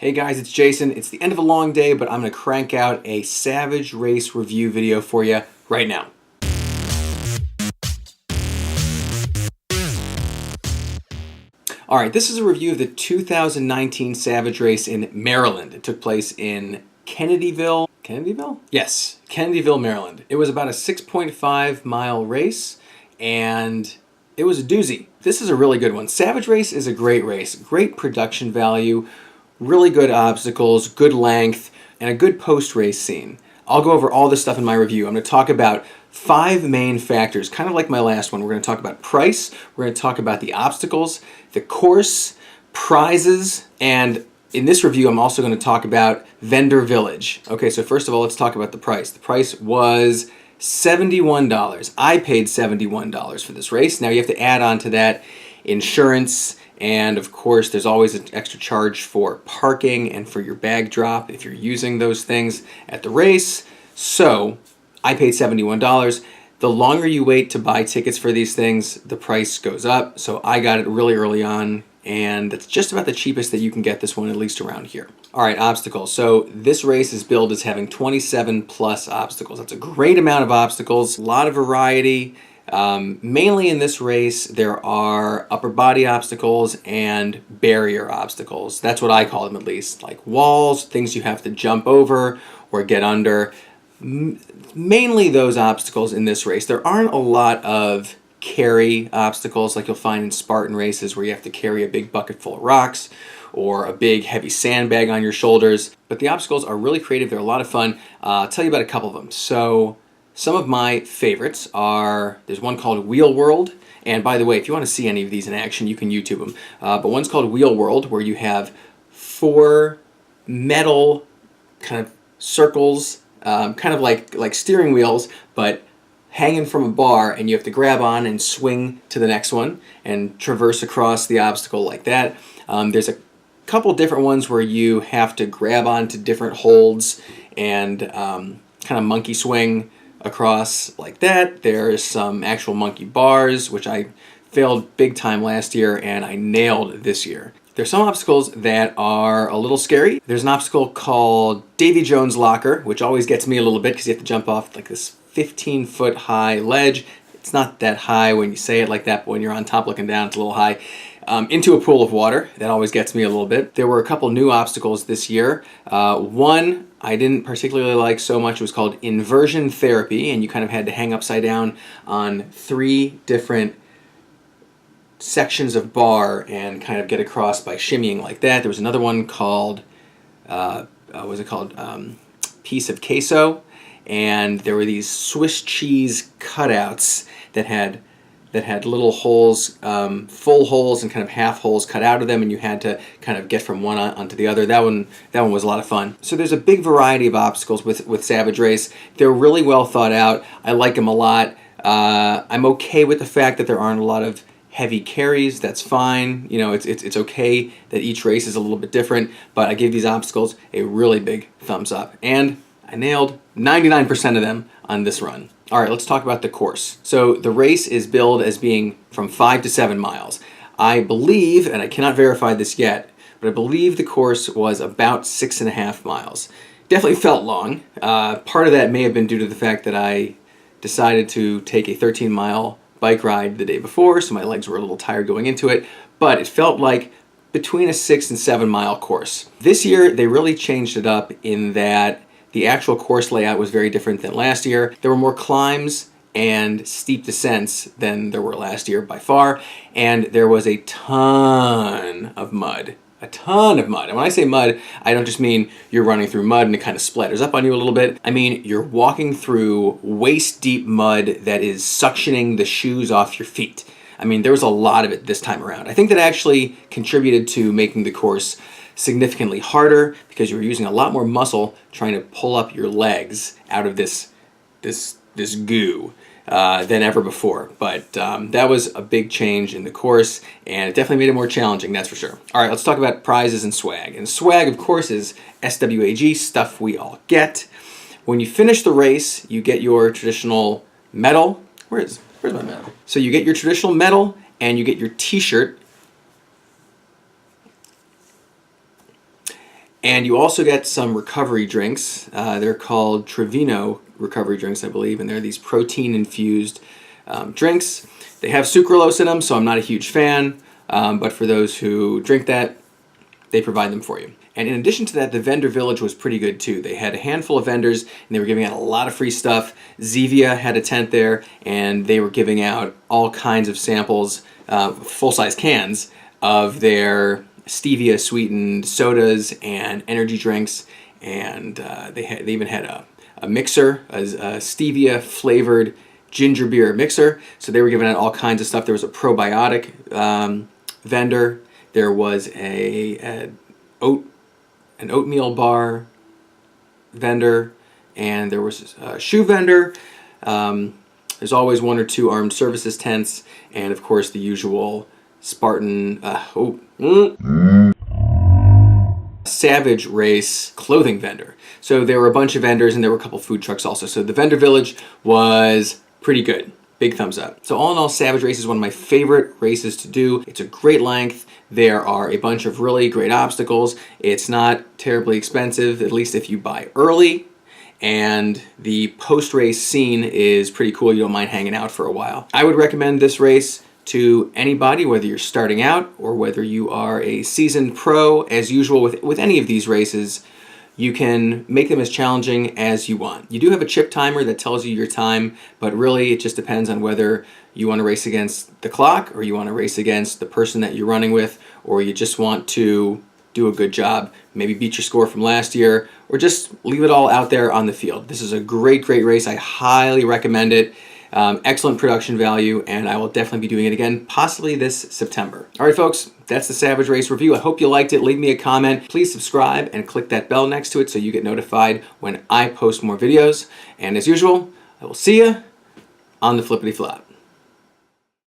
Hey guys, it's Jason. It's the end of a long day, but I'm going to crank out a Savage Race review video for you right now. Alright, this is a review of the 2019 Savage Race in Maryland. It took place in Kennedyville? Yes, Kennedyville, Maryland. It was about a 6.5 mile race, and it was a doozy. This is a really good one. Savage Race is a great race. Great production value, really good obstacles, good length, and a good post-race scene. I'll go over all this stuff in my review. I'm going to talk about 5 main factors, kind of like my last one. We're going to talk about price, we're going to talk about the obstacles, the course, prizes, and in this review I'm also going to talk about Vendor Village. Okay, so first of all, let's talk about the price. The price was $71. I paid $71 for this race. Now you have to add on to that insurance, and of course there's always an extra charge for parking and for your bag drop if you're using those things at the race. So I paid $71. The longer you wait to buy tickets for these things, the price goes up. So I got it really early on, and it's just about the cheapest that you can get this one, at least around here. All right, obstacles. So this race is billed as having 27 plus obstacles. That's a great amount of obstacles, a lot of variety. Mainly in this race, there are upper body obstacles and barrier obstacles. That's what I call them, at least. Like walls, things you have to jump over or get under. Mainly those obstacles in this race. There aren't a lot of carry obstacles like you'll find in Spartan races where you have to carry a big bucket full of rocks or a big heavy sandbag on your shoulders. But the obstacles are really creative. They're a lot of fun. I'll tell you about a couple of them. So some of my favorites are, there's one called Wheel World. And by the way, if you want to see any of these in action, you can YouTube them. But one's called Wheel World, where you have 4 metal kind of circles, kind of like steering wheels, but hanging from a bar, and you have to grab on and swing to the next one and traverse across the obstacle like that. There's a couple different ones where you have to grab onto different holds and kind of monkey swing across like that. There's some actual monkey bars, which I failed big time last year and I nailed this year. There's some obstacles that are a little scary. There's an obstacle called Davy Jones' Locker, which always gets me a little bit because you have to jump off like this 15-foot high ledge. It's not that high when you say it like that, but when you're on top looking down, it's a little high. Into a pool of water. That always gets me a little bit. There were a couple new obstacles this year. One I didn't particularly like so much. It was called Inversion Therapy, and you kind of had to hang upside down on 3 different sections of bar and kind of get across by shimmying like that. There was another one called, what was it called? Piece of Queso, and there were these Swiss cheese cutouts that had little holes, full holes and kind of half holes cut out of them, and you had to kind of get from one onto the other. That one was a lot of fun. So there's a big variety of obstacles with Savage Race. They're really well thought out. I like them a lot. I'm okay with the fact that there aren't a lot of heavy carries. That's fine. You know, it's okay that each race is a little bit different, but I give these obstacles a really big thumbs up. And I nailed 99% of them on this run. All right, let's talk about the course. So the race is billed as being from 5 to 7 miles. I believe, and I cannot verify this yet, but I believe the course was about 6.5 miles. Definitely felt long. Part of that may have been due to the fact that I decided to take a 13-mile bike ride the day before, so my legs were a little tired going into it, but it felt like between a 6 and 7 mile course. This year, they really changed it up in that the actual course layout was very different than last year. There were more climbs and steep descents than there were last year by far, and there was a ton of mud. A ton of mud. And when I say mud, I don't just mean you're running through mud and it kind of splatters up on you a little bit. I mean you're walking through waist-deep mud that is suctioning the shoes off your feet. I mean, there was a lot of it this time around. I think that actually contributed to making the course significantly harder because you were using a lot more muscle trying to pull up your legs out of this goo than ever before. But that was a big change in the course, and it definitely made it more challenging, that's for sure. All right, let's talk about prizes and swag. And swag, of course, is SWAG, stuff we all get. When you finish the race, you get your traditional medal. Where's my medal? So you get your traditional medal, and you get your t-shirt. And you also get some recovery drinks. They're called Trevino recovery drinks, I believe, and they're these protein-infused drinks. They have sucralose in them, so I'm not a huge fan, but for those who drink that, they provide them for you. And in addition to that, the vendor village was pretty good too. They had a handful of vendors, and they were giving out a lot of free stuff. Zevia had a tent there, and they were giving out all kinds of samples, full-size cans, of their stevia sweetened sodas and energy drinks, and they even had a mixer, a stevia flavored ginger beer mixer. So they were giving out all kinds of stuff. There was a probiotic vendor. There was an oatmeal bar vendor, and there was a shoe vendor. There's always one or two armed services tents, and of course the usual Spartan Savage Race clothing vendor. So there were a bunch of vendors, and there were a couple food trucks also. So the vendor village was pretty good. Big thumbs up. So all in all, Savage Race is one of my favorite races to do. It's a great length. There are a bunch of really great obstacles. It's not terribly expensive, at least if you buy early. And the post-race scene is pretty cool. You don't mind hanging out for a while. I would recommend this race to anybody, whether you're starting out or whether you are a seasoned pro. As usual with any of these races, you can make them as challenging as you want. You do have a chip timer that tells you your time, but really it just depends on whether you want to race against the clock, or you want to race against the person that you're running with, or you just want to do a good job, maybe beat your score from last year, or just leave it all out there on the field. This is a great race. I highly recommend it. Excellent production value, and I will definitely be doing it again, possibly this September. All right, folks, that's the Savage Race review. I hope you liked it. Leave me a comment. Please subscribe and click that bell next to it so you get notified when I post more videos. And as usual, I will see you on the flippity flop.